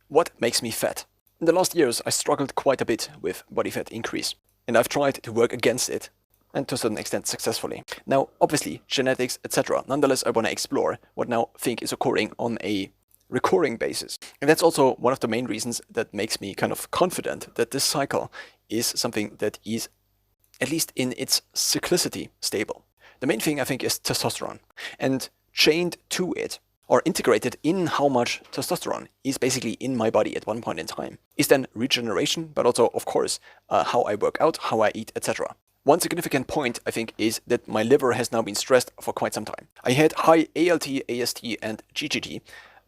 What makes me fat? In the last years, I struggled quite a bit with body fat increase, and I've tried to work against it, and to a certain extent successfully. Now, obviously, genetics, etc. Nonetheless, I want to explore what now I think is occurring on a recurring basis. And that's also one of the main reasons that makes me kind of confident that this cycle is something that is, at least in its cyclicity, stable. The main thing I think is testosterone. And chained to it, or integrated in how much testosterone is basically in my body at one point in time, is then regeneration, but also, of course, how I work out, how I eat, etc. One significant point, I think, is that my liver has now been stressed for quite some time. I had high ALT, AST, and GGT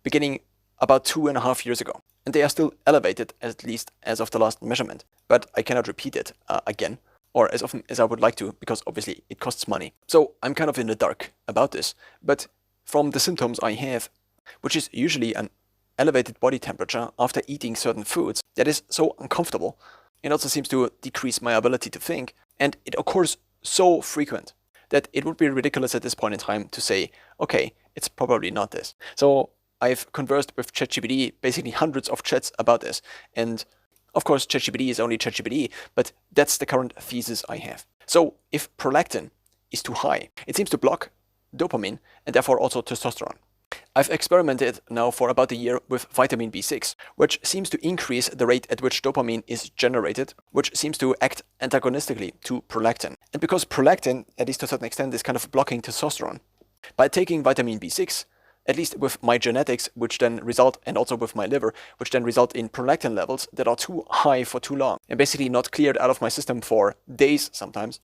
beginning about 2.5 years ago, and they are still elevated, at least as of the last measurement. But I cannot repeat it again, or as often as I would like to, because obviously it costs money. So I'm kind of in the dark about this, but from the symptoms I have, which is usually an elevated body temperature after eating certain foods that is so uncomfortable, it also seems to decrease my ability to think, and it occurs so frequent that it would be ridiculous at this point in time to say, okay, it's probably not this. So I've conversed with ChatGPT, basically hundreds of chats about this, and of course ChatGPT is only ChatGPT, but that's the current thesis I have. So if prolactin is too high, it seems to block dopamine and therefore also testosterone. I've experimented now for about a year with vitamin B6, which seems to increase the rate at which dopamine is generated, which seems to act antagonistically to prolactin. And because prolactin, at least to a certain extent, is kind of blocking testosterone, by taking vitamin B6, at least with my genetics, which then result, and also with my liver, which then result in prolactin levels that are too high for too long, and basically not cleared out of my system for days sometimes,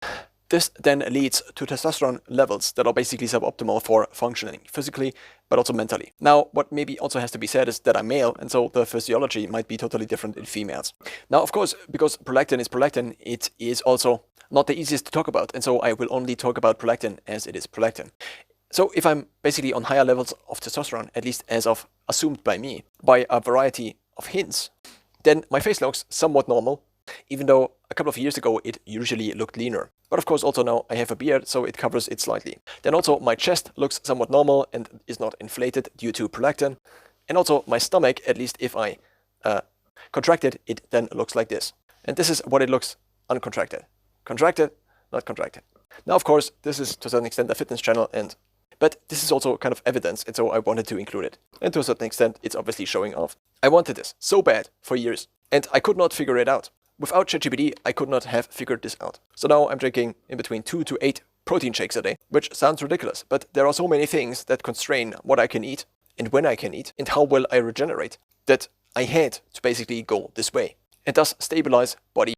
this then leads to testosterone levels that are basically suboptimal for functioning physically, but also mentally. Now, what maybe also has to be said is that I'm male, and so the physiology might be totally different in females. Now, of course, because prolactin is prolactin, it is also not the easiest to talk about, and so I will only talk about prolactin as it is prolactin. So if I'm basically on higher levels of testosterone, at least as of assumed by me, by a variety of hints, then my face looks somewhat normal, even though a couple of years ago it usually looked leaner. But of course also now I have a beard, so it covers it slightly. Then also my chest looks somewhat normal and is not inflated due to prolactin. And also my stomach, at least if I contract it then looks like this. And this is what it looks uncontracted. Contracted, not contracted. Now of course this is to a certain extent a fitness channel, but this is also kind of evidence, and so I wanted to include it. And to a certain extent it's obviously showing off. I wanted this so bad for years, and I could not figure it out. Without ChatGPT, I could not have figured this out. So now I'm drinking in between 2 to 8 protein shakes a day, which sounds ridiculous, but there are so many things that constrain what I can eat and when I can eat and how well I regenerate that I had to basically go this way and thus stabilize body